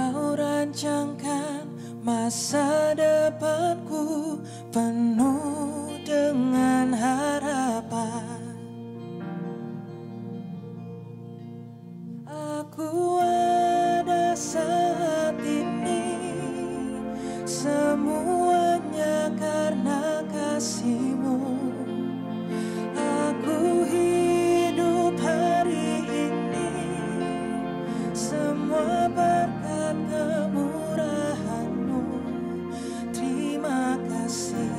Kau rancangkan masa depanku penuh dengan harapan. Aku ada saat ini, semuanya karena kasih-Mu. Aku hidup hari ini, semua berkat kemurahan-Mu. Terima kasih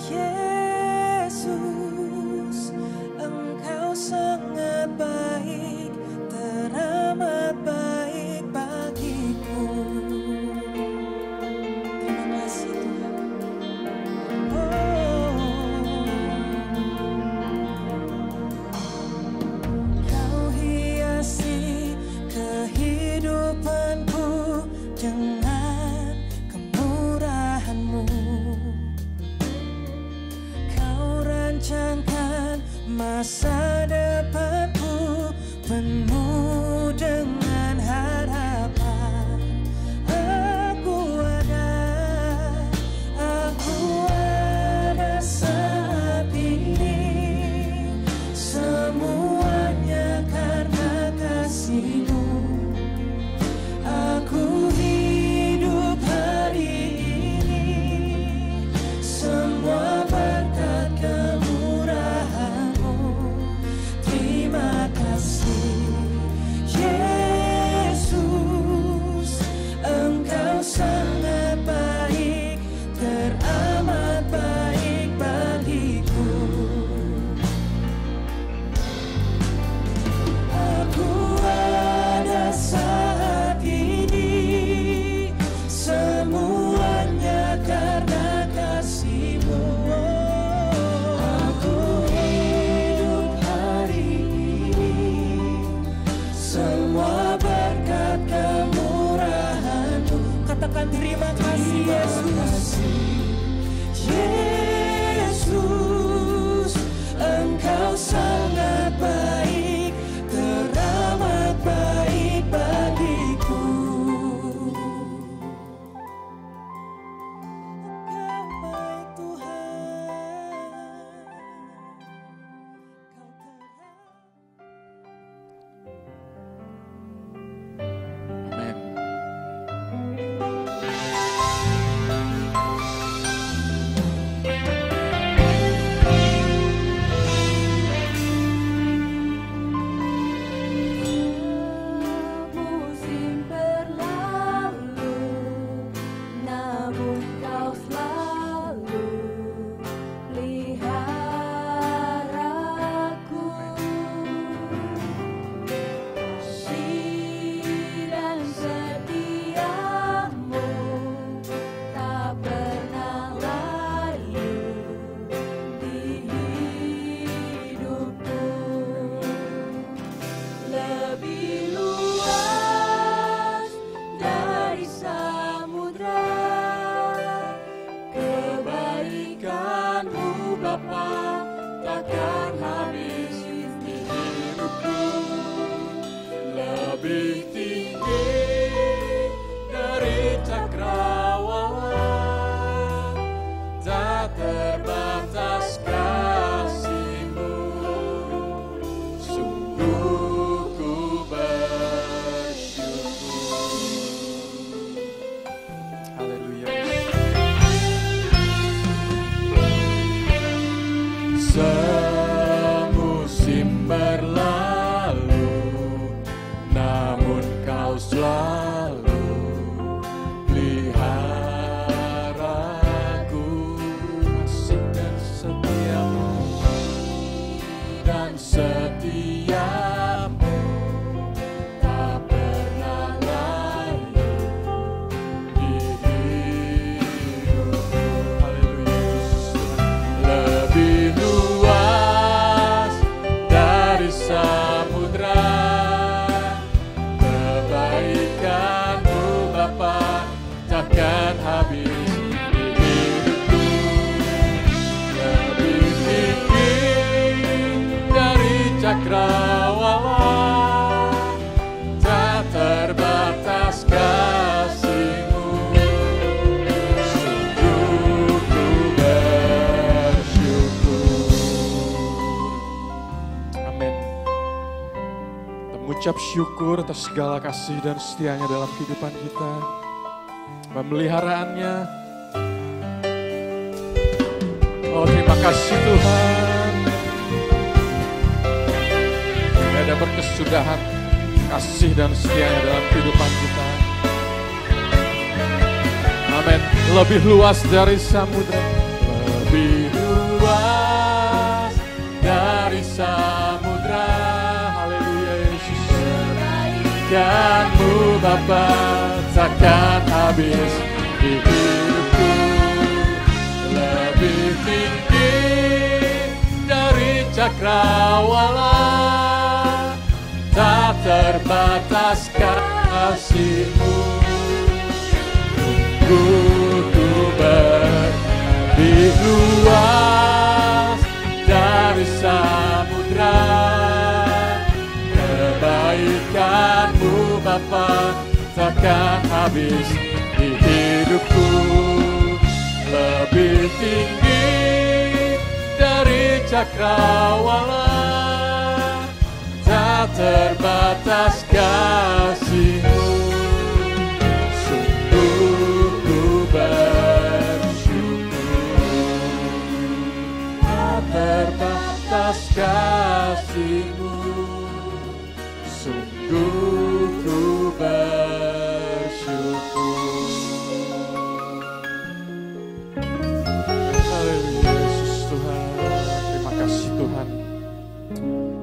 Yesus, Engkau sangat baik, teramat baik bagiku. Terima kasih Tuhan. Kau hiasi kehidupanku dengan kemurahan-Mu. Kau rancangkan masa depanku penuh dengan harapan. Aku ada saat ini, semuanya karena kasih-Mu. Aku hidup hari ini, semua berkat kemurahan-Mu. Terima kasih Yesus, Engkau sangat baik, teramat baik bagiku. Aku ada saat ini, semuanya karena kasih-Mu. Aku hidup hari ini, semua berkat kemurahan-Mu. Katakan terima kasih Yesus. Yesus, Engkau sangat baik, teramat baik bagiku. Engkau baik Tuhan, Kau Amin. mengucap syukur atas segala kasih dan setianya dalam kehidupan kita. Pemeliharaannya. Oh, terima kasih Tuhan. Ada berkesudahan kasih dan setianya dalam kehidupan kita. Amin. Lebih luas dari samudra. Lebih luas dari samudra. Haleluya Yesus. Kebaikan-Mu Bapa takkan habis di hidupku. Lebih tinggi dari cakrawala. Tak terbatas kasih-Mu. Ku lebih luas dari samudra. Kebaikan-Mu Bapa takkan habis di hidupku. Lebih tinggi dari cakrawala. Tak terbatas kasih-Mu. Sungguh ku bersyukur. Tak terbatas kasih-Mu. Sungguh ku bersyukur. Haleluya Yesus Tuhan. Terima kasih Tuhan.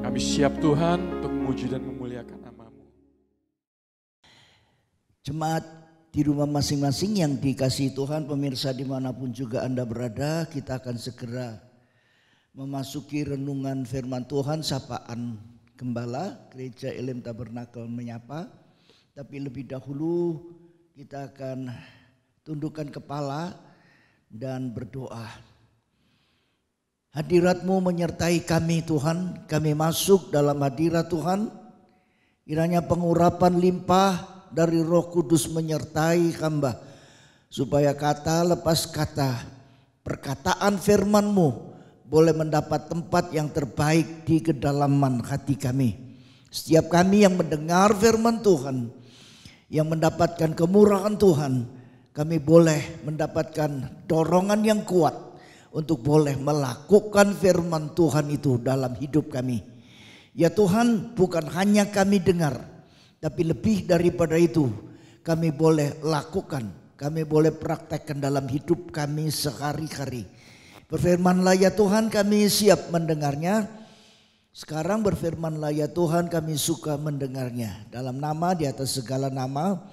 Kami siap Tuhan untuk memuji dan memuliakan nama-Mu. Jemaat di rumah masing-masing yang dikasihi Tuhan, pemirsa dimanapun juga Anda berada, kita akan segera memasuki renungan firman Tuhan, sapaan Gembala Gereja Elim Tabernakel menyapa. Tapi lebih dahulu kita akan tundukkan kepala dan berdoa. Hadirat-Mu menyertai kami Tuhan, kami masuk dalam hadirat Tuhan. Kiranya pengurapan limpah dari Roh Kudus menyertai hamba. Supaya kata lepas kata, perkataan firman-Mu boleh mendapat tempat yang terbaik di kedalaman hati kami. Setiap kami yang mendengar firman Tuhan, yang mendapatkan kemurahan Tuhan, kami boleh mendapatkan dorongan yang kuat untuk boleh melakukan firman Tuhan itu dalam hidup kami. Ya Tuhan, bukan hanya kami dengar, tapi lebih daripada itu kami boleh lakukan, kami boleh praktekkan dalam hidup kami sehari-hari. Berfirmanlah ya Tuhan, kami siap mendengarnya. Sekarang berfirmanlah ya Tuhan, kami suka mendengarnya. Dalam nama di atas segala nama,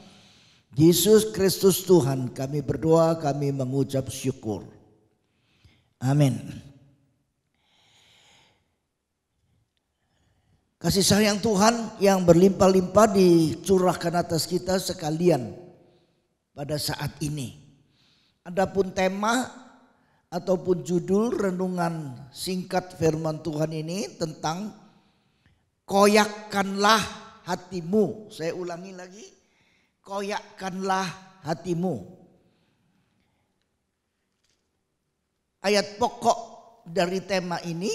Yesus Kristus Tuhan, kami berdoa, kami mengucap syukur. Amin. Kasih sayang Tuhan yang berlimpah-limpah dicurahkan atas kita sekalian pada saat ini. Adapun tema ataupun judul renungan singkat firman Tuhan ini tentang koyakkanlah hatimu. Saya ulangi lagi, koyakkanlah hatimu. Ayat pokok dari tema ini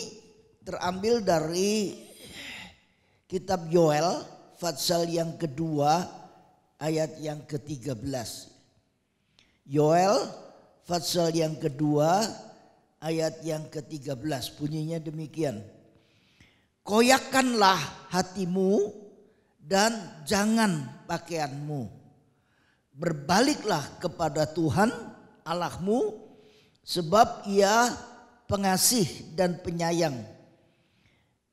terambil dari kitab Yoel pasal yang kedua ayat yang ke-13. Yoel pasal yang kedua ayat yang ke-13 bunyinya demikian. Koyakkanlah hatimu dan jangan pakaianmu. Berbaliklah kepada Tuhan Allahmu, sebab Ia pengasih dan penyayang,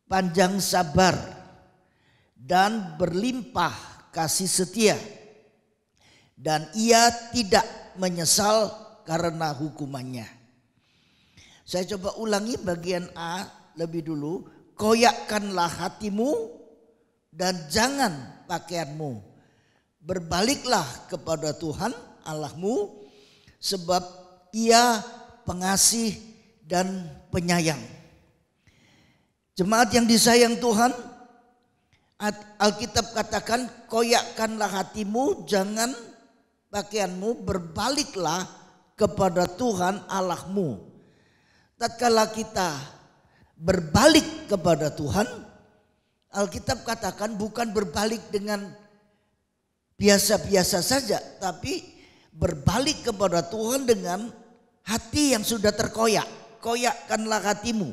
panjang sabar dan berlimpah kasih setia, dan Ia tidak menyesal karena hukumannya. Saya coba ulangi bagian A lebih dulu. Koyakkanlah hatimu dan jangan pakaianmu. Berbaliklah kepada Tuhan Allahmu, sebab Ia pengasih dan penyayang. Jemaat yang disayang Tuhan, Alkitab katakan koyakkanlah hatimu, jangan pakaianmu, berbaliklah kepada Tuhan Allahmu. Tatkala kita berbalik kepada Tuhan, Alkitab katakan bukan berbalik dengan biasa-biasa saja, tapi berbalik kepada Tuhan dengan hati yang sudah terkoyak. Koyakkanlah hatimu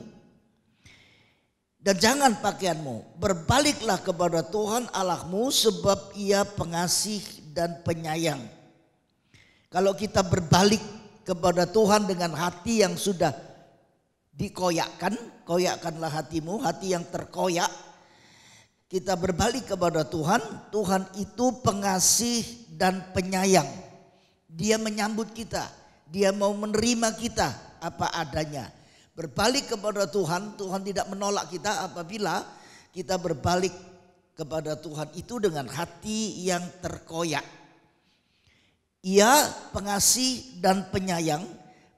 dan jangan pakaianmu. Berbaliklah kepada Tuhan Allahmu sebab Ia pengasih dan penyayang. Kalau kita berbalik kepada Tuhan dengan hati yang sudah dikoyakkan, koyakkanlah hatimu, hati yang terkoyak. Kita berbalik kepada Tuhan, Tuhan itu pengasih dan penyayang. Dia menyambut kita, Dia mau menerima kita apa adanya. Berbalik kepada Tuhan, Tuhan tidak menolak kita apabila kita berbalik kepada Tuhan itu dengan hati yang terkoyak. Ia pengasih dan penyayang,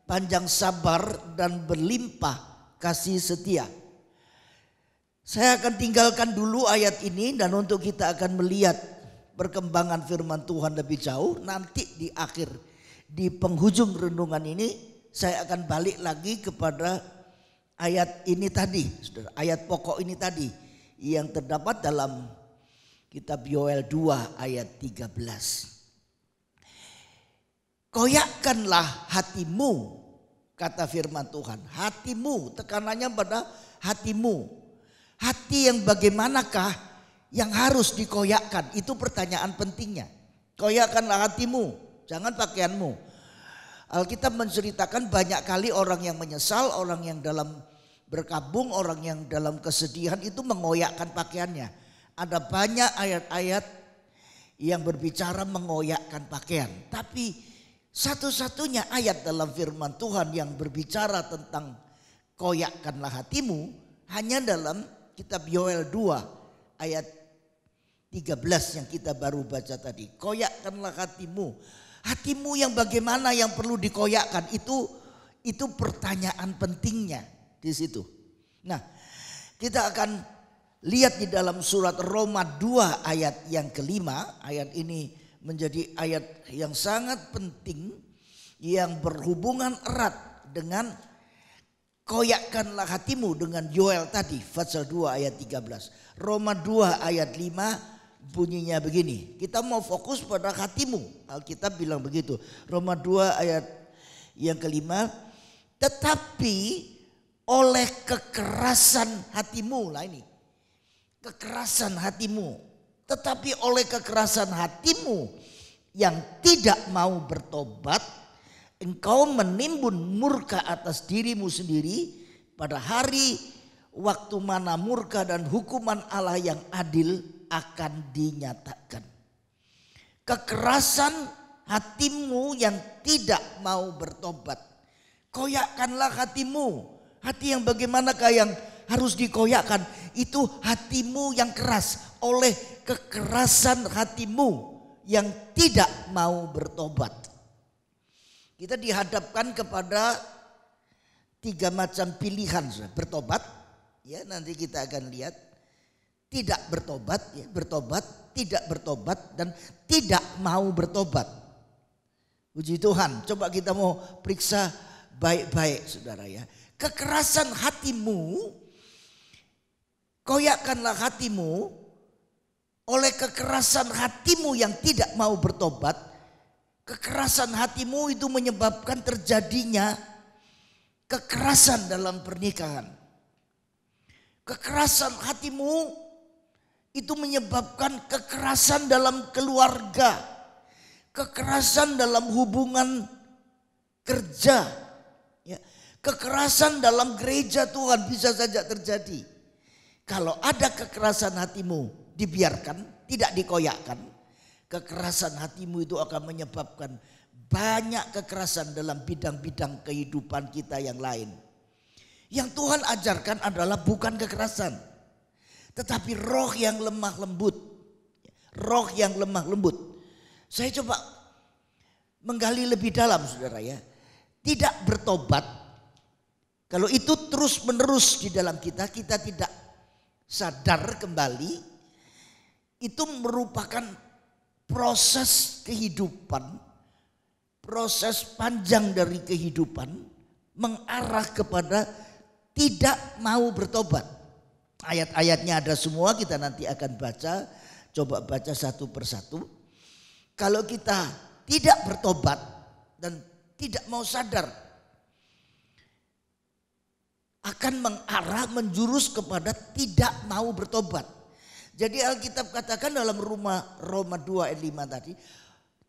panjang sabar dan berlimpah kasih setia. Saya akan tinggalkan dulu ayat ini dan untuk kita akan melihat perkembangan firman Tuhan lebih jauh. Nanti di akhir, di penghujung renungan ini saya akan balik lagi kepada ayat ini tadi, ayat pokok ini tadi yang terdapat dalam kitab Yoel 2 ayat 13. Koyakkanlah hatimu, kata firman Tuhan. Hatimu, tekanannya pada hatimu. Hati yang bagaimanakah yang harus dikoyakkan? Itu pertanyaan pentingnya. Koyakkanlah hatimu, jangan pakaianmu. Alkitab menceritakan banyak kali orang yang menyesal, orang yang dalam berkabung, orang yang dalam kesedihan itu mengoyakkan pakaiannya. Ada banyak ayat-ayat yang berbicara mengoyakkan pakaian. Tapi satu-satunya ayat dalam firman Tuhan yang berbicara tentang koyakkanlah hatimu hanya dalam kitab Yoel 2 ayat 13 yang kita baru baca tadi. Koyakkanlah hatimu. Hatimu yang bagaimana yang perlu dikoyakkan itu pertanyaan pentingnya di situ. Nah, kita akan lihat di dalam surat Roma 2 ayat yang kelima. Ayat ini menjadi ayat yang sangat penting yang berhubungan erat dengan koyakkanlah hatimu dengan Yoel tadi, pasal 2 ayat 13. Roma 2 ayat 5 bunyinya begini. Kita mau fokus pada hatimu. Alkitab bilang begitu. Roma 2 ayat yang kelima. Tetapi oleh kekerasan hatimu, lah ini. Kekerasan hatimu. Tetapi oleh kekerasan hatimu yang tidak mau bertobat, engkau menimbun murka atas dirimu sendiri pada hari waktu mana murka dan hukuman Allah yang adil akan dinyatakan. Kekerasan hatimu yang tidak mau bertobat. Koyakkanlah hatimu. Hati yang bagaimanakah yang harus dikoyakkan? Itu hatimu yang keras. Oleh kekerasan hatimu yang tidak mau bertobat. Kita dihadapkan kepada 3 macam pilihan. Bertobat, ya nanti kita akan lihat. Tidak bertobat, ya, bertobat, tidak bertobat, dan tidak mau bertobat. Puji Tuhan, coba kita mau periksa baik-baik saudara ya. Kekerasan hatimu, koyakkanlah hatimu, oleh kekerasan hatimu yang tidak mau bertobat. Kekerasan hatimu itu menyebabkan terjadinya kekerasan dalam pernikahan. Kekerasan hatimu itu menyebabkan kekerasan dalam keluarga, kekerasan dalam hubungan kerja, ya, kekerasan dalam gereja Tuhan bisa saja terjadi. Kalau ada kekerasan hatimu dibiarkan, tidak dikoyakkan, kekerasan hatimu itu akan menyebabkan banyak kekerasan dalam bidang-bidang kehidupan kita yang lain. Yang Tuhan ajarkan adalah bukan kekerasan, tetapi roh yang lemah lembut. Roh yang lemah lembut. Saya coba menggali lebih dalam saudara ya. Tidak bertobat. Kalau itu terus menerus di dalam kita tidak sadar kembali. Itu merupakan proses kehidupan. Proses panjang dari kehidupan. Mengarah kepada tidak mau bertobat. Ayat-ayatnya ada semua, kita nanti akan baca. Coba baca satu persatu. Kalau kita tidak bertobat dan tidak mau sadar, akan mengarah menjurus kepada tidak mau bertobat. Jadi Alkitab katakan dalam Roma 2 ayat 5 tadi,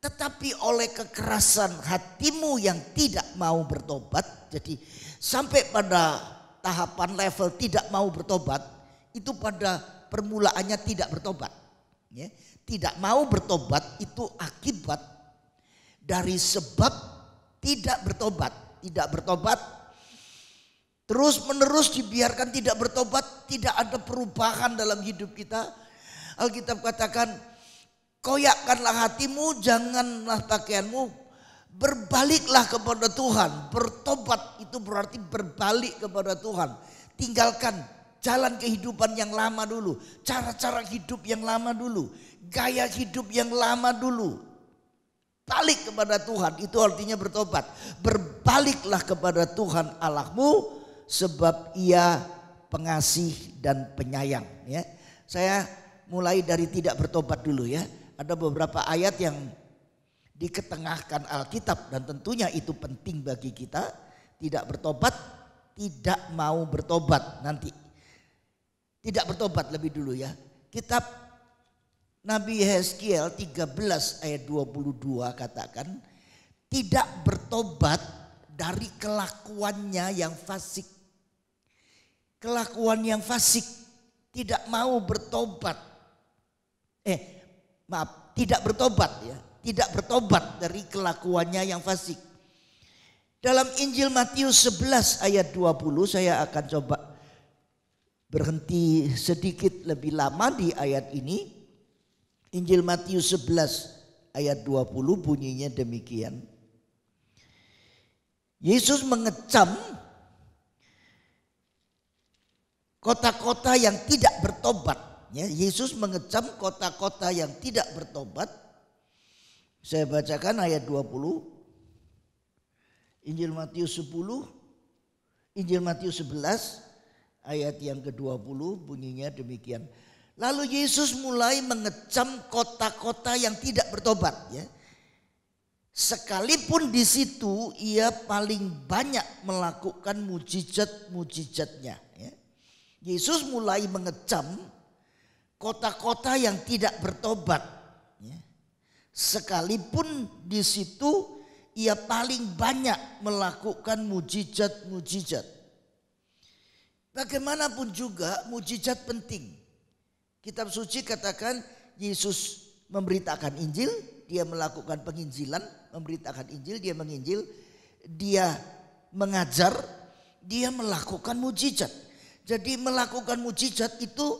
tetapi oleh kekerasan hatimu yang tidak mau bertobat, jadi sampai pada tahapan level tidak mau bertobat, itu pada permulaannya tidak bertobat. Ya, tidak mau bertobat itu akibat dari sebab tidak bertobat. Tidak bertobat terus menerus dibiarkan tidak bertobat, tidak ada perubahan dalam hidup kita. Alkitab katakan, koyakkanlah hatimu, janganlah pakaianmu, berbaliklah kepada Tuhan. Bertobat itu berarti berbalik kepada Tuhan. Tinggalkan jalan kehidupan yang lama dulu, cara-cara hidup yang lama dulu, gaya hidup yang lama dulu. Balik kepada Tuhan, itu artinya bertobat. Berbaliklah kepada Tuhan Allahmu, sebab Ia pengasih dan penyayang. Ya, saya mulai dari tidak bertobat dulu ya. Ada beberapa ayat yang diketengahkan Alkitab dan tentunya itu penting bagi kita. Tidak bertobat, tidak mau bertobat nanti. Tidak bertobat lebih dulu ya. Kitab Nabi Yeskiel 13 ayat 22 katakan, tidak bertobat dari kelakuannya yang fasik. Kelakuan yang fasik, tidak mau bertobat. Tidak bertobat ya. Tidak bertobat dari kelakuannya yang fasik. Dalam Injil Matius 11 ayat 20, saya akan coba berhenti sedikit lebih lama di ayat ini. Injil Matius 11 ayat 20 bunyinya demikian. Yesus mengecam kota-kota yang tidak bertobat. Ya, Yesus mengecam kota-kota yang tidak bertobat. Saya bacakan ayat 20. Injil Matius 10, Injil Matius 11 ayat yang ke-20 bunyinya demikian. Lalu Yesus mulai mengecam kota-kota yang tidak bertobat ya. Sekalipun di situ ia paling banyak melakukan mujizat-mujizatnya ya. Yesus mulai mengecam kota-kota yang tidak bertobat ya. Sekalipun di situ ia paling banyak melakukan mujizat-mujizat. Bagaimanapun juga mujizat penting. Kitab suci katakan Yesus memberitakan Injil, dia melakukan penginjilan, memberitakan Injil, dia menginjil, dia mengajar, dia melakukan mujizat. Jadi melakukan mujizat itu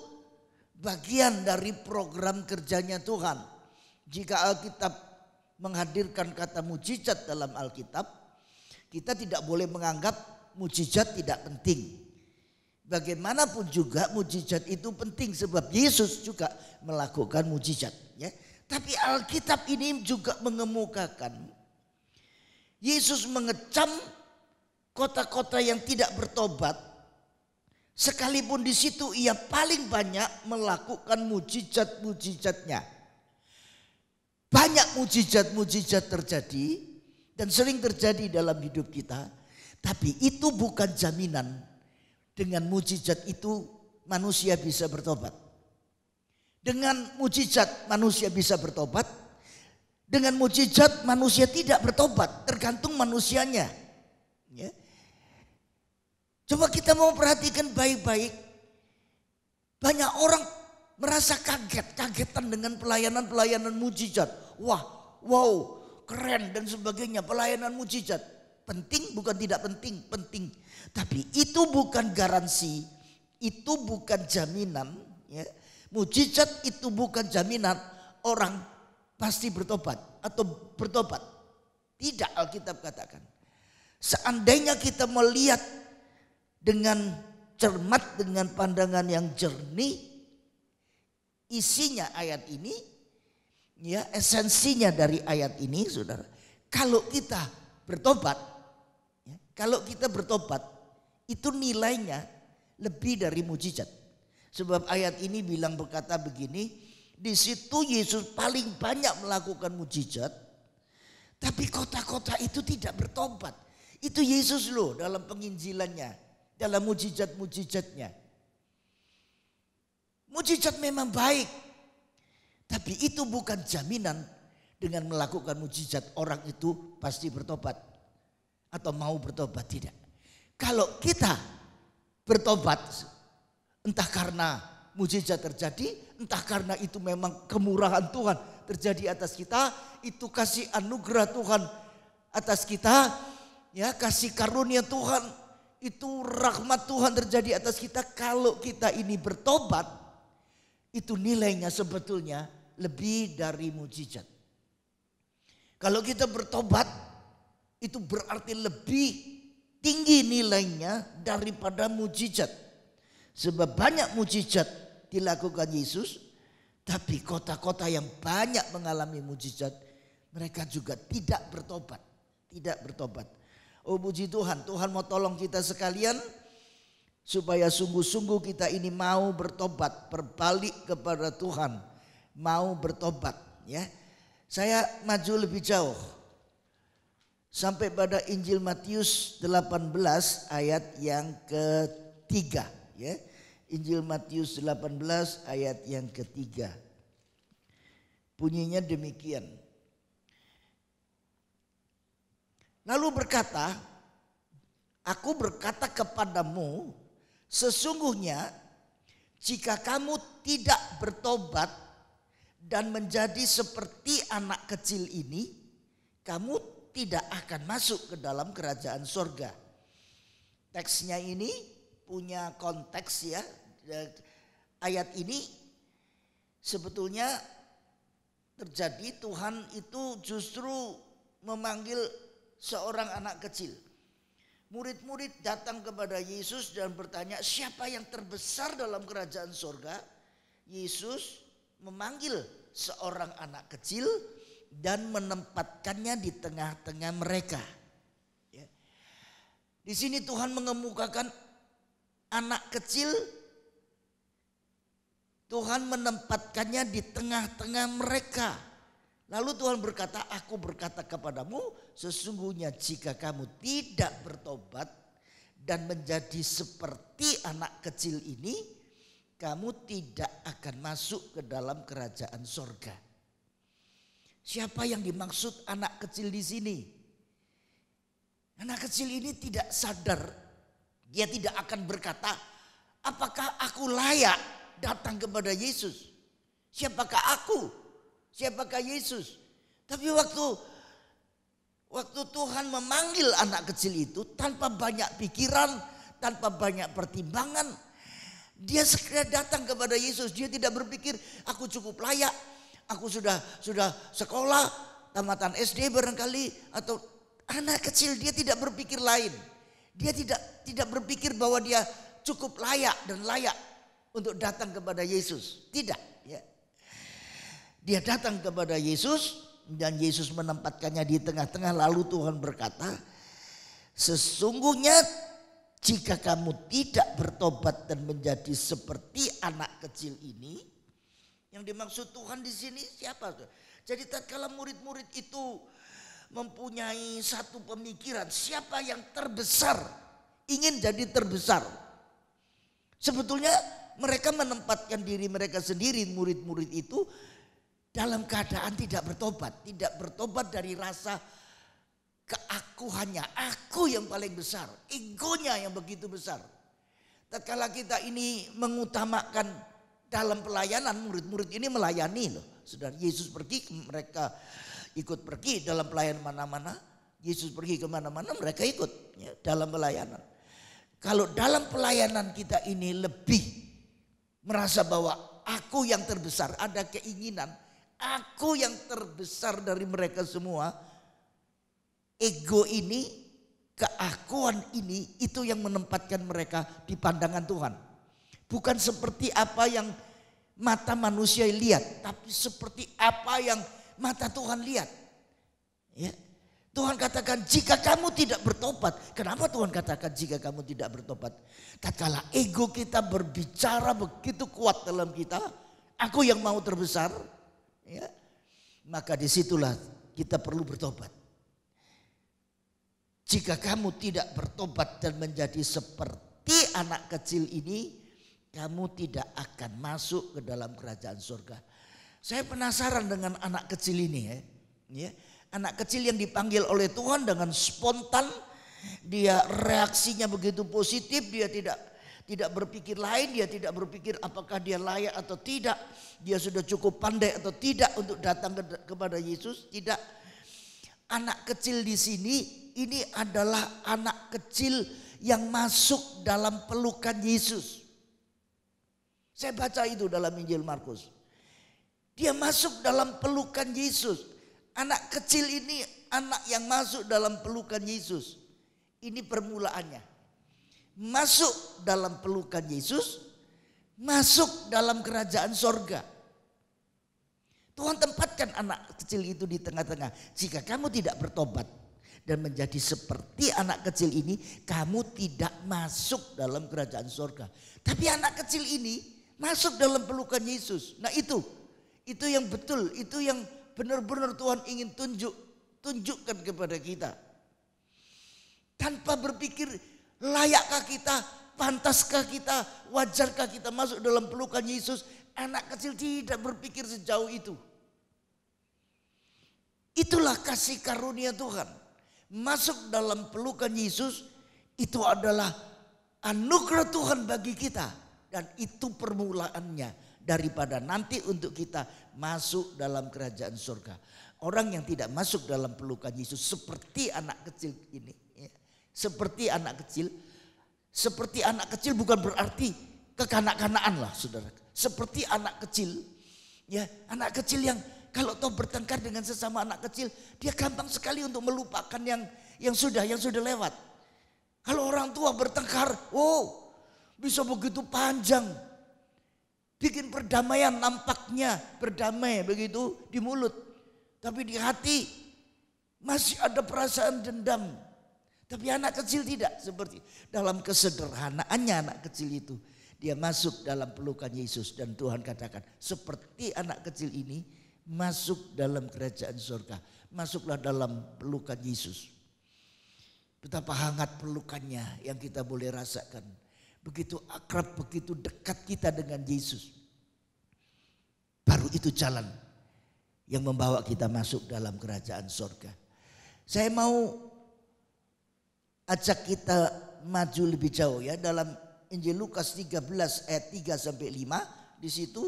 bagian dari program kerjanya Tuhan. Jika Alkitab menghadirkan kata mujizat dalam Alkitab, kita tidak boleh menganggap mujizat tidak penting. Bagaimanapun juga mujizat itu penting sebab Yesus juga melakukan mujizat ya. Tapi Alkitab ini juga mengemukakan Yesus mengecam kota-kota yang tidak bertobat, sekalipun di situ ia paling banyak melakukan mujizat-mujizatnya. Banyak mujizat-mujizat terjadi dan sering terjadi dalam hidup kita, tapi itu bukan jaminan dengan mujizat itu manusia bisa bertobat. Dengan mujizat manusia bisa bertobat, dengan mujizat manusia tidak bertobat, tergantung manusianya. Ya. Coba kita mau perhatikan baik-baik. Banyak orang merasa kagetan dengan pelayanan-pelayanan mujizat. Wah, wow, keren dan sebagainya, pelayanan mujizat. Penting bukan tidak penting, penting. Tapi itu bukan garansi, itu bukan jaminan. Ya. Mujizat itu bukan jaminan orang pasti bertobat atau bertobat. Tidak, Alkitab katakan. Seandainya kita melihat dengan cermat, dengan pandangan yang jernih, isinya ayat ini, ya esensinya dari ayat ini, saudara. Kalau kita bertobat, itu nilainya lebih dari mujizat. Sebab ayat ini berkata begini, di situ Yesus paling banyak melakukan mujizat, tapi kota-kota itu tidak bertobat. Itu Yesus loh dalam penginjilannya, dalam mujizat-mujizatnya. Mujizat memang baik, tapi itu bukan jaminan dengan melakukan mujizat orang itu pasti bertobat atau mau bertobat, tidak. Kalau kita bertobat, entah karena mujizat terjadi, entah karena itu memang kemurahan Tuhan terjadi atas kita, itu kasih anugerah Tuhan atas kita, ya, kasih karunia Tuhan, itu rahmat Tuhan terjadi atas kita. Kalau kita ini bertobat, itu nilainya sebetulnya lebih dari mujizat. Kalau kita bertobat, itu berarti lebih tinggi nilainya daripada mujizat. Sebab banyak mujizat dilakukan Yesus, tapi kota-kota yang banyak mengalami mujizat, mereka juga tidak bertobat. Tidak bertobat. Oh puji Tuhan, Tuhan mau tolong kita sekalian, supaya sungguh-sungguh kita ini mau bertobat, berbalik kepada Tuhan, mau bertobat, ya. Saya maju lebih jauh sampai pada Injil Matius 18 ayat yang ketiga, ya. Injil Matius 18 ayat yang ketiga. Bunyinya demikian. Lalu berkata, aku berkata kepadamu, sesungguhnya jika kamu tidak bertobat dan menjadi seperti anak kecil ini, kamu tidak akan masuk ke dalam kerajaan surga. Teksnya ini punya konteks, ya. Ayat ini sebetulnya terjadi Tuhan itu justru memanggil seorang anak kecil. Murid-murid datang kepada Yesus dan bertanya, siapa yang terbesar dalam kerajaan surga? Yesus memanggil seorang anak kecil dan menempatkannya di tengah-tengah mereka. Ya. Di sini Tuhan mengemukakan anak kecil, Tuhan menempatkannya di tengah-tengah mereka. Lalu Tuhan berkata, aku berkata kepadamu, sesungguhnya jika kamu tidak bertobat dan menjadi seperti anak kecil ini, kamu tidak akan masuk ke dalam kerajaan surga. Siapa yang dimaksud anak kecil di sini? Anak kecil ini tidak sadar. Dia tidak akan berkata, apakah aku layak datang kepada Yesus? Siapakah aku? Siapakah Yesus? Tapi waktu Tuhan memanggil anak kecil itu tanpa banyak pikiran, tanpa banyak pertimbangan, dia segera datang kepada Yesus. Dia tidak berpikir aku cukup layak, aku sudah sekolah, tamatan SD barangkali, atau anak kecil. Dia tidak berpikir lain. Dia tidak berpikir bahwa dia cukup layak dan layak untuk datang kepada Yesus. Tidak, ya. Dia datang kepada Yesus dan Yesus menempatkannya di tengah-tengah. Lalu Tuhan berkata, sesungguhnya jika kamu tidak bertobat dan menjadi seperti anak kecil ini. Yang dimaksud Tuhan di sini siapa? Jadi tatkala murid-murid itu mempunyai satu pemikiran, siapa yang terbesar, ingin jadi terbesar. Sebetulnya mereka menempatkan diri mereka sendiri, murid-murid itu, dalam keadaan tidak bertobat dari rasa keakuannya, aku yang paling besar, egonya yang begitu besar. Tatkala kita ini mengutamakan dalam pelayanan, murid-murid ini melayani loh. Saudara, Yesus pergi, mereka ikut pergi dalam pelayanan mana-mana. Yesus pergi kemana-mana, mereka ikut, ya, dalam pelayanan. Kalau dalam pelayanan kita ini lebih merasa bahwa aku yang terbesar, ada keinginan aku yang terbesar dari mereka semua, ego ini, keakuan ini, itu yang menempatkan mereka di pandangan Tuhan. Bukan seperti apa yang mata manusia lihat, tapi seperti apa yang mata Tuhan lihat. Ya. Tuhan katakan jika kamu tidak bertobat. Kenapa Tuhan katakan jika kamu tidak bertobat? Tatkala ego kita berbicara begitu kuat dalam kita, aku yang mau terbesar, ya, maka disitulah kita perlu bertobat. Jika kamu tidak bertobat dan menjadi seperti anak kecil ini, kamu tidak akan masuk ke dalam kerajaan surga. Saya penasaran dengan anak kecil ini ya. Anak kecil yang dipanggil oleh Tuhan dengan spontan, dia reaksinya begitu positif, dia tidak berpikir lain, dia tidak berpikir apakah dia layak atau tidak, dia sudah cukup pandai atau tidak untuk datang kepada Yesus, tidak. Anak kecil di sini ini adalah anak kecil yang masuk dalam pelukan Yesus. Saya baca itu dalam Injil Markus. Dia masuk dalam pelukan Yesus. Anak kecil ini anak yang masuk dalam pelukan Yesus. Ini permulaannya. Masuk dalam pelukan Yesus, masuk dalam kerajaan sorga. Tuhan tempatkan anak kecil itu di tengah-tengah. Jika kamu tidak bertobat dan menjadi seperti anak kecil ini, kamu tidak masuk dalam kerajaan sorga. Tapi anak kecil ini masuk dalam pelukan Yesus. Nah itu yang betul, itu yang benar-benar Tuhan ingin tunjukkan kepada kita. Tanpa berpikir layakkah kita, pantaskah kita, wajarkah kita masuk dalam pelukan Yesus. Anak kecil tidak berpikir sejauh itu. Itulah kasih karunia Tuhan. Masuk dalam pelukan Yesus itu adalah anugerah Tuhan bagi kita. Dan itu permulaannya. Daripada nanti untuk kita masuk dalam kerajaan surga. Orang yang tidak masuk dalam pelukan Yesus seperti anak kecil ini. Ya, seperti anak kecil. Seperti anak kecil bukan berarti kekanak-kanaan lah saudara. Seperti anak kecil. Ya, anak kecil yang kalau toh bertengkar dengan sesama anak kecil. Dia gampang sekali untuk melupakan yang sudah lewat. Kalau orang tua bertengkar. Bisa begitu panjang. Bikin perdamaian, nampaknya berdamai begitu di mulut. Tapi di hati masih ada perasaan dendam. Tapi anak kecil tidak seperti. Dalam kesederhanaannya anak kecil itu. Dia masuk dalam pelukan Yesus. Dan Tuhan katakan seperti anak kecil ini masuk dalam kerajaan surga. Masuklah dalam pelukan Yesus. Betapa hangat pelukannya yang kita boleh rasakan. Begitu akrab, begitu dekat kita dengan Yesus. Baru itu jalan yang membawa kita masuk dalam kerajaan surga. Saya mau ajak kita maju lebih jauh ya. Dalam Injil Lukas 13 ayat 3 sampai 5. Di situ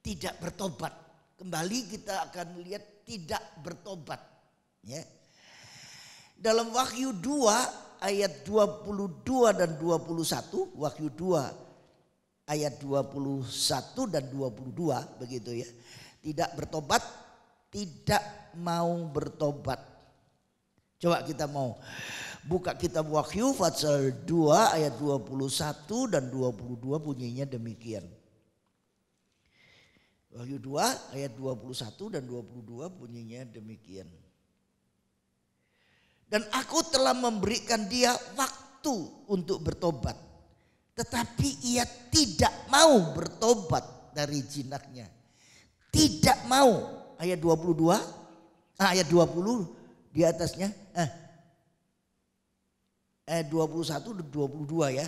tidak bertobat. Kembali kita akan lihat tidak bertobat. Ya. Dalam Wahyu 2 ayat 22 dan 21, Wahyu 2 ayat 21 dan 22 begitu ya. Tidak bertobat, tidak mau bertobat. Coba kita mau buka kitab Wahyu pasal 2 ayat 21 dan 22 bunyinya demikian. Wahyu 2 ayat 21 dan 22 bunyinya demikian. Dan aku telah memberikan dia waktu untuk bertobat. Tetapi ia tidak mau bertobat dari jinaknya. Tidak mau. Ayat 22. Ayat 20 di atasnya. Ayat 21 dan 22 ya.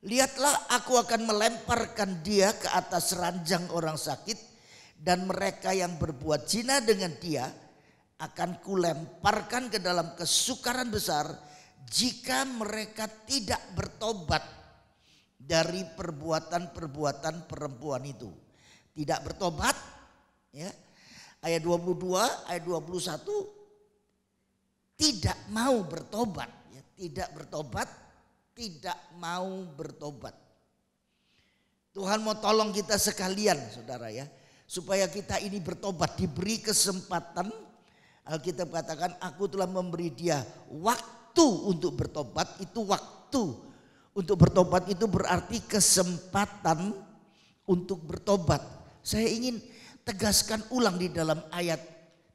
Lihatlah aku akan melemparkan dia ke atas ranjang orang sakit. Dan mereka yang berbuat zina dengan dia akan kulemparkan ke dalam kesukaran besar jika mereka tidak bertobat dari perbuatan-perbuatan perempuan itu. Tidak bertobat ya. Ayat 22, ayat 21 tidak mau bertobat ya. Tidak bertobat, tidak mau bertobat. Tuhan mau tolong kita sekalian saudara ya. Supaya kita ini bertobat, diberi kesempatan. Alkitab katakan aku telah memberi dia waktu untuk bertobat. Itu waktu untuk bertobat itu berarti kesempatan untuk bertobat. Saya ingin tegaskan ulang di dalam ayat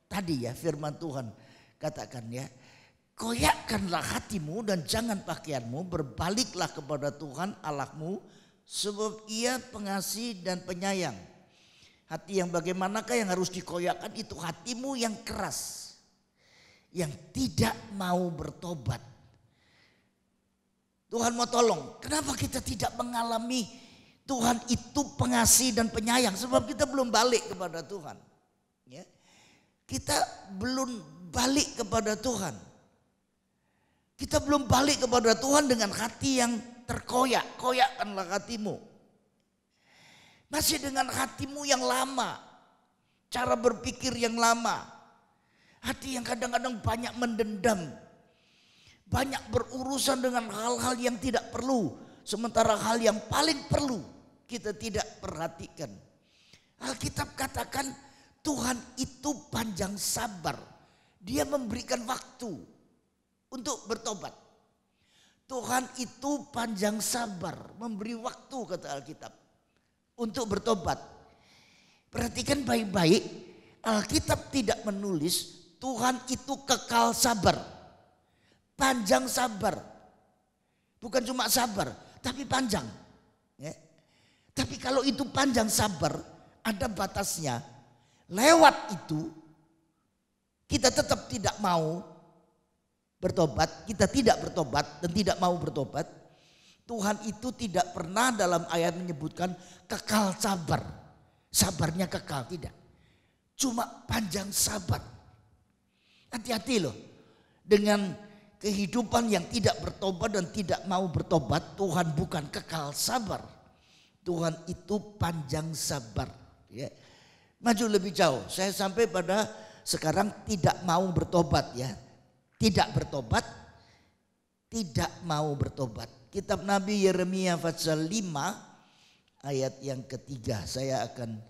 tadi ya firman Tuhan. katakan ya, koyakkanlah hatimu dan jangan pakaianmu, berbaliklah kepada Tuhan Allahmu, sebab Ia pengasih dan penyayang. Hati yang bagaimanakah yang harus dikoyakkan? Itu hatimu yang keras, yang tidak mau bertobat. Tuhan mau tolong, kenapa kita tidak mengalami Tuhan itu pengasih dan penyayang? Sebab kita belum balik kepada Tuhan. Ya. Kita belum balik kepada Tuhan. Kita belum balik kepada Tuhan dengan hati yang terkoyak. Koyakkanlah hatimu. Masih dengan hatimu yang lama. Cara berpikir yang lama. Hati yang kadang-kadang banyak mendendam. Banyak berurusan dengan hal-hal yang tidak perlu. Sementara hal yang paling perlu kita tidak perhatikan. Alkitab katakan Tuhan itu panjang sabar. Dia memberikan waktu untuk bertobat. Tuhan itu panjang sabar, memberi waktu kata Alkitab untuk bertobat. Perhatikan baik-baik, Alkitab tidak menulis Tuhan itu kekal sabar. Panjang sabar. Bukan cuma sabar, tapi panjang. Ya. Tapi kalau itu panjang sabar, ada batasnya. Lewat itu, kita tetap tidak mau bertobat. Kita tidak bertobat dan tidak mau bertobat. Tuhan itu tidak pernah dalam ayat menyebutkan kekal sabar. Sabarnya kekal, tidak. Cuma panjang sabar. Hati-hati loh. Dengan kehidupan yang tidak bertobat dan tidak mau bertobat, Tuhan bukan kekal sabar. Tuhan itu panjang sabar. Ya. Maju lebih jauh. Saya sampai pada sekarang tidak mau bertobat ya. Tidak bertobat, tidak mau bertobat. Kitab Nabi Yeremia pasal 5 ayat yang ketiga. Saya akan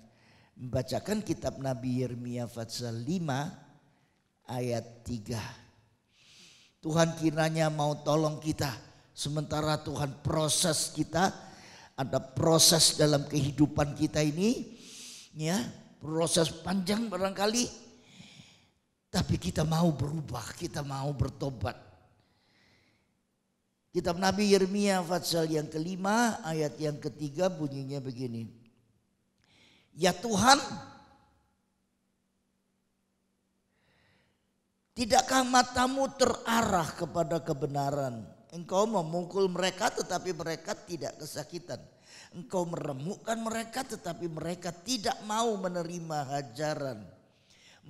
membacakan kitab Nabi Yeremia pasal 5 ayat 3. Tuhan kiranya mau tolong kita. Sementara Tuhan proses kita. Ada proses dalam kehidupan kita ini. Ya, proses panjang barangkali. Tapi kita mau berubah. Kita mau bertobat. Kitab Nabi Yeremia pasal yang kelima ayat yang ketiga bunyinya begini. Ya Tuhan, tidakkah matamu terarah kepada kebenaran? Engkau memukul mereka tetapi mereka tidak kesakitan. Engkau meremukkan mereka tetapi mereka tidak mau menerima hajaran.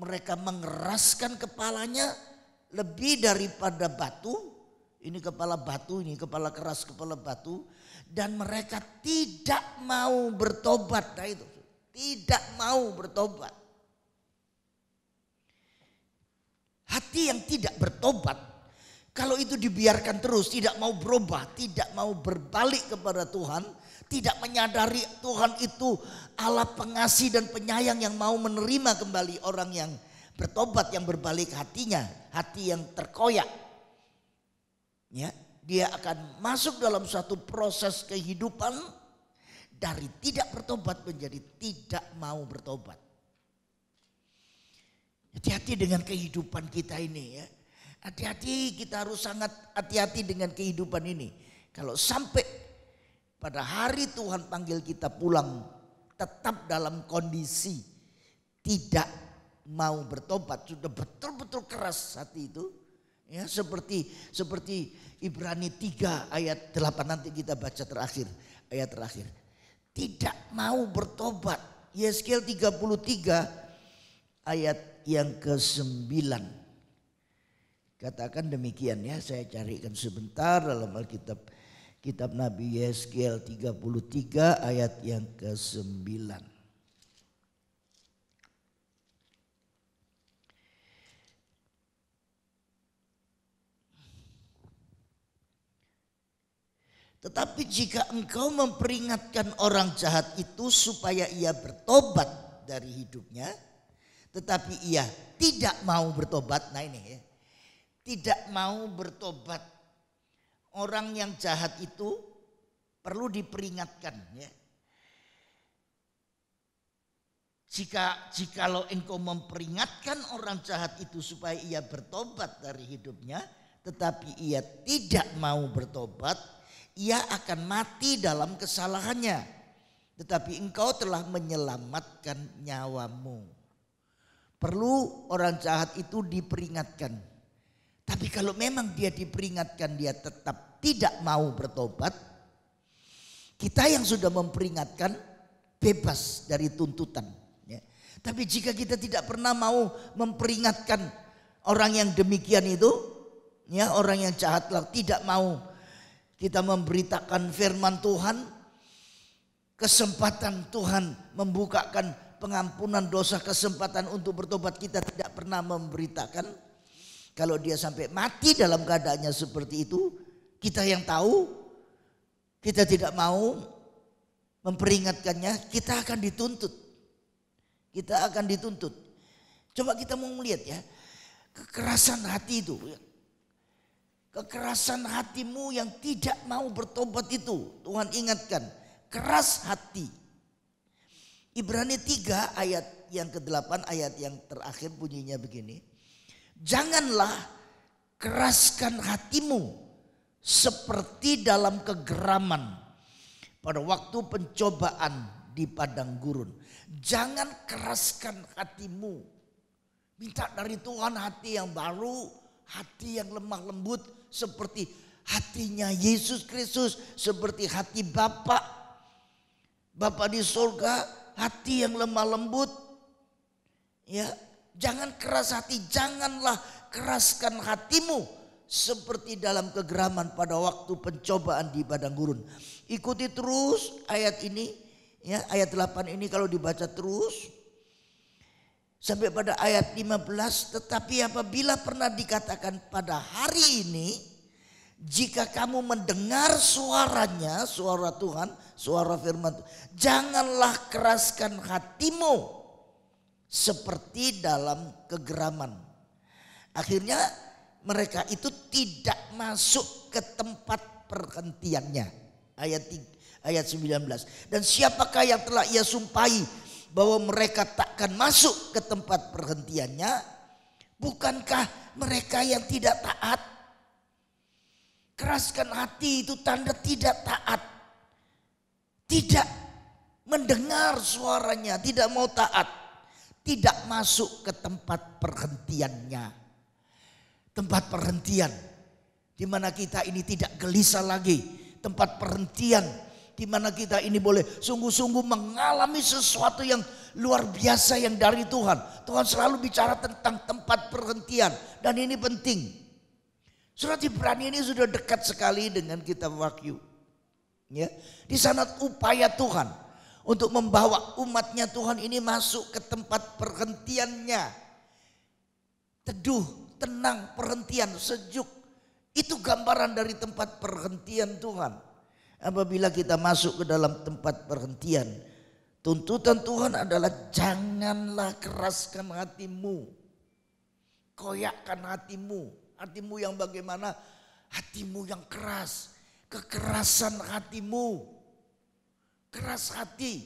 Mereka mengeraskan kepalanya lebih daripada batu. Ini kepala batu, ini kepala keras, kepala batu. Dan mereka tidak mau bertobat. Nah itu, tidak mau bertobat. Hati yang tidak bertobat, kalau itu dibiarkan terus, tidak mau berubah, tidak mau berbalik kepada Tuhan, tidak menyadari Tuhan itu Allah pengasih dan penyayang yang mau menerima kembali orang yang bertobat, yang berbalik hatinya, hati yang terkoyak. Ya, dia akan masuk dalam satu proses kehidupan dari tidak bertobat menjadi tidak mau bertobat. Hati-hati dengan kehidupan kita ini ya. Hati-hati, kita harus sangat hati-hati dengan kehidupan ini. Kalau sampai pada hari Tuhan panggil kita pulang tetap dalam kondisi tidak mau bertobat, sudah betul-betul keras hati itu. Ya, seperti Ibrani 3 ayat 8 nanti kita baca terakhir, ayat terakhir. Tidak mau bertobat. Yeskel 33 ayat yang ke-9. Katakan demikian ya, saya carikan sebentar dalam Alkitab. Kitab Nabi Yeskel 33 ayat yang ke-9. Tetapi jika engkau memperingatkan orang jahat itu supaya ia bertobat dari hidupnya, tetapi ia tidak mau bertobat. Nah ini ya, tidak mau bertobat. Orang yang jahat itu perlu diperingatkan ya. Jikalau engkau memperingatkan orang jahat itu supaya ia bertobat dari hidupnya, tetapi ia tidak mau bertobat, ia akan mati dalam kesalahannya. Tetapi engkau telah menyelamatkan nyawamu. Perlu orang jahat itu diperingatkan. Tapi kalau memang dia diperingatkan dia tetap tidak mau bertobat, kita yang sudah memperingatkan bebas dari tuntutan. Ya. Tapi jika kita tidak pernah mau memperingatkan orang yang demikian itu, ya, orang yang jahat tidak mau kita memberitakan firman Tuhan, kesempatan Tuhan membukakan pengampunan dosa, kesempatan untuk bertobat, kita tidak pernah memberitakan. Kalau dia sampai mati dalam keadaannya seperti itu, kita yang tahu, kita tidak mau memperingatkannya, kita akan dituntut. Kita akan dituntut. Coba kita mau melihat ya, kekerasan hati itu. Kekerasan hatimu yang tidak mau bertobat itu, Tuhan ingatkan, keras hati. Ibrani 3 ayat yang ke-8, ayat yang terakhir bunyinya begini. Janganlah keraskan hatimu seperti dalam kegeraman pada waktu pencobaan di padang gurun. Jangan keraskan hatimu. Minta dari Tuhan hati yang baru, hati yang lemah lembut seperti hatinya Yesus Kristus, seperti hati Bapa di surga, hati yang lemah lembut. Ya, jangan keras hati, janganlah keraskan hatimu seperti dalam kegeraman pada waktu pencobaan di padang gurun. Ikuti terus ayat ini, ya, ayat 8 ini kalau dibaca terus sampai pada ayat 15. Tetapi apabila pernah dikatakan pada hari ini, jika kamu mendengar suaranya, suara Tuhan, suara firman Tuhan, janganlah keraskan hatimu seperti dalam kegeraman. Akhirnya mereka itu tidak masuk ke tempat perhentiannya. Ayat 19. Dan siapakah yang telah ia sumpahi bahwa mereka takkan masuk ke tempat perhentiannya? Bukankah mereka yang tidak taat? Keraskan hati itu tanda tidak taat. Tidak mendengar suaranya, tidak mau taat. Tidak masuk ke tempat perhentiannya. Tempat perhentian di mana kita ini tidak gelisah lagi. Tempat perhentian di mana kita ini boleh sungguh-sungguh mengalami sesuatu yang luar biasa yang dari Tuhan. Tuhan selalu bicara tentang tempat perhentian dan ini penting. Surat Ibrani ini sudah dekat sekali dengan kitab Wahyu. Ya, di sana upaya Tuhan untuk membawa umatnya Tuhan ini masuk ke tempat perhentiannya. Teduh, tenang, perhentian, sejuk. Itu gambaran dari tempat perhentian Tuhan. Apabila kita masuk ke dalam tempat perhentian, tuntutan Tuhan adalah janganlah keraskan hatimu. Koyakkan hatimu. Hatimu yang bagaimana? Hatimu yang keras. Kekerasan hatimu. Keras hati.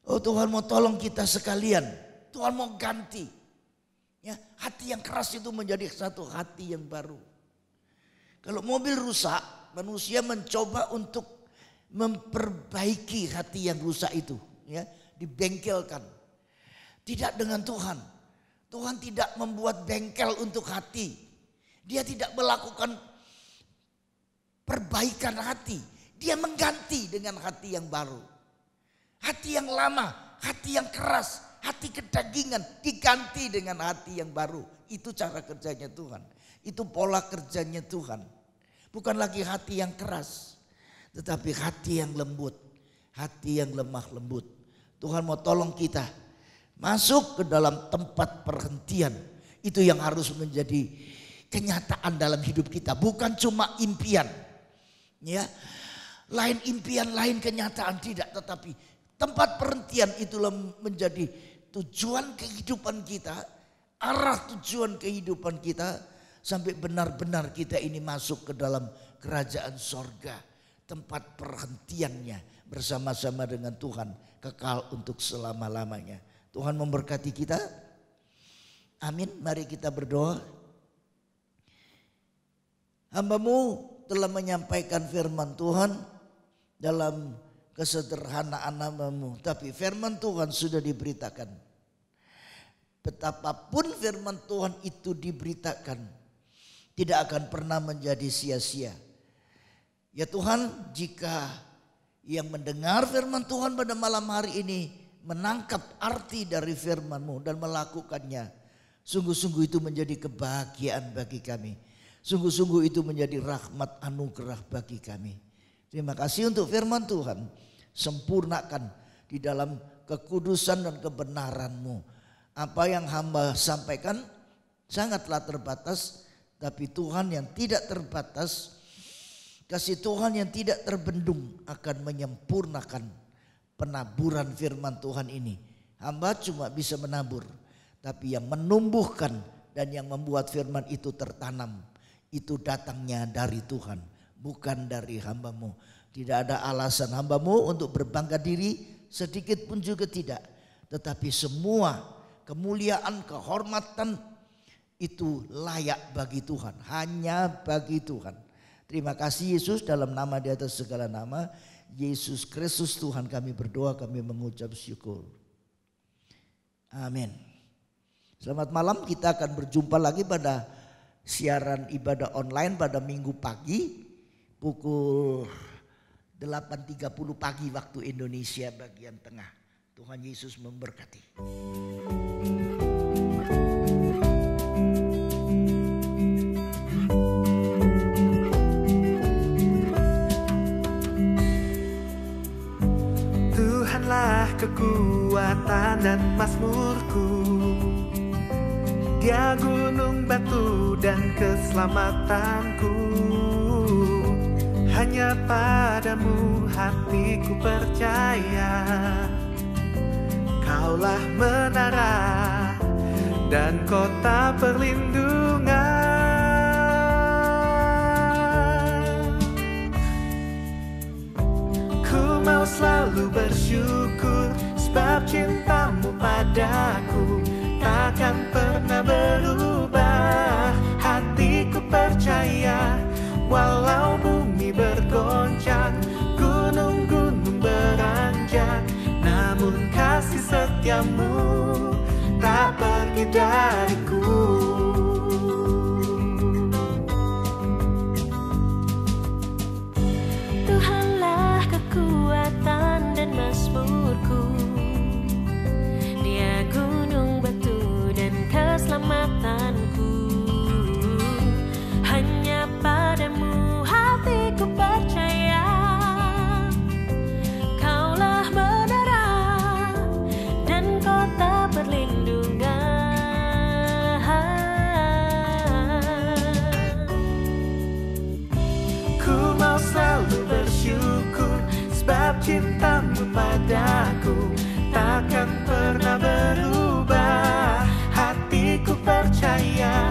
Oh, Tuhan mau tolong kita sekalian. Tuhan mau ganti. Ya, hati yang keras itu menjadi satu hati yang baru. Kalau mobil rusak, manusia mencoba untuk memperbaiki hati yang rusak itu, ya, dibengkelkan. Tidak dengan Tuhan. Tuhan tidak membuat bengkel untuk hati. Dia tidak melakukan perbaikan hati. Dia mengganti dengan hati yang baru. Hati yang lama, hati yang keras, hati kedagingan diganti dengan hati yang baru. Itu cara kerjanya Tuhan. Itu pola kerjanya Tuhan. Bukan lagi hati yang keras, tetapi hati yang lembut, hati yang lemah lembut. Tuhan mau tolong kita masuk ke dalam tempat perhentian. Itu yang harus menjadi kenyataan dalam hidup kita, bukan cuma impian. Ya, lain impian, lain kenyataan tidak, tetapi tempat perhentian itulah menjadi tujuan kehidupan kita, arah tujuan kehidupan kita sampai benar-benar kita ini masuk ke dalam kerajaan sorga. tempat perhentiannya bersama-sama dengan Tuhan kekal untuk selama-lamanya. Tuhan memberkati kita. Amin. Mari kita berdoa. Hamba-Mu telah menyampaikan firman Tuhan dalam kesederhanaan hamba-Mu, tapi firman Tuhan sudah diberitakan. Betapapun firman Tuhan itu diberitakan, tidak akan pernah menjadi sia-sia. Ya Tuhan, jika yang mendengar firman Tuhan pada malam hari ini menangkap arti dari firman-Mu dan melakukannya, sungguh-sungguh itu menjadi kebahagiaan bagi kami. Sungguh-sungguh itu menjadi rahmat anugerah bagi kami. Terima kasih untuk firman Tuhan. Sempurnakan di dalam kekudusan dan kebenaran-Mu. Apa yang hamba sampaikan sangatlah terbatas, tapi Tuhan yang tidak terbatas, kasih Tuhan yang tidak terbendung akan menyempurnakan penaburan firman Tuhan ini. Hamba cuma bisa menabur, tapi yang menumbuhkan dan yang membuat firman itu tertanam, itu datangnya dari Tuhan, bukan dari hamba-Mu. Tidak ada alasan hamba-Mu untuk berbangga diri, sedikit pun juga tidak. Tetapi semua kemuliaan, kehormatan itu layak bagi Tuhan, hanya bagi Tuhan. Terima kasih Yesus, dalam nama di atas segala nama, Yesus Kristus Tuhan kami berdoa, kami mengucap syukur. Amin. Selamat malam, kita akan berjumpa lagi pada siaran ibadah online pada minggu pagi pukul 8.30 pagi waktu Indonesia bagian tengah. Tuhan Yesus memberkati. Tuhanlah kekuatan dan mazmurku, Dia gunung batu dan keselamatanku. Hanya padamu hatiku percaya, Kaulah menara dan kota perlindungan. Ku mau selalu bersyukur, sebab cintamu padaku takkan pernah berubah. Hatiku percaya, walau bumi bergoncang, gunung-gunung beranjak, namun kasih setiamu tak pergi dariku. Tuhanlah kekuatan dan mazmurku, Dia gunung batu dan keselamatanku. Hanya padamu hatiku percaya, Kaulah menara dan kota perlindungan. Ku mau selalu bersyukur, sebab cintamu padaku takkan pernah berubah. Hatiku percaya,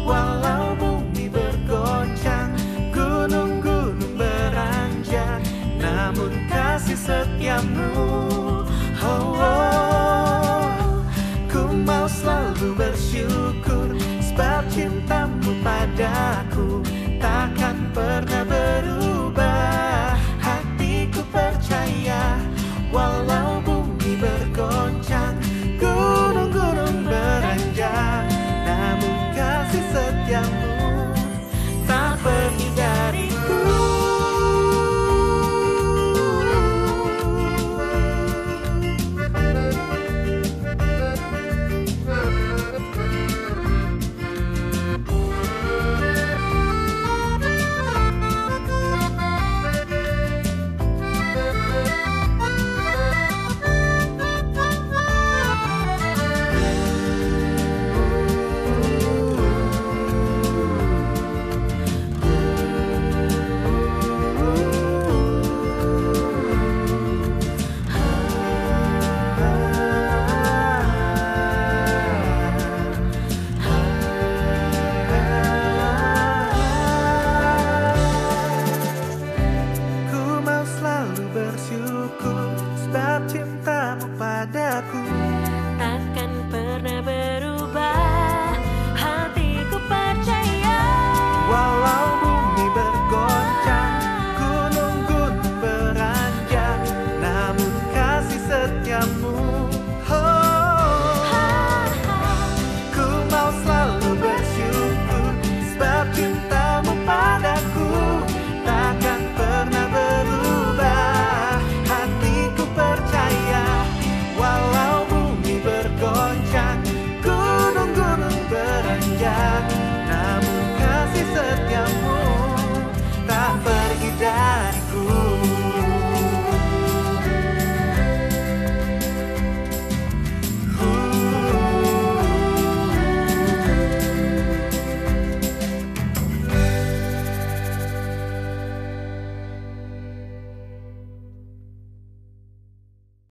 walau bumi bergoncang, gunung-gunung beranjak, namun kasih setiamu, ku mau selalu bersyukur, sebab cintamu padaku takkan pernah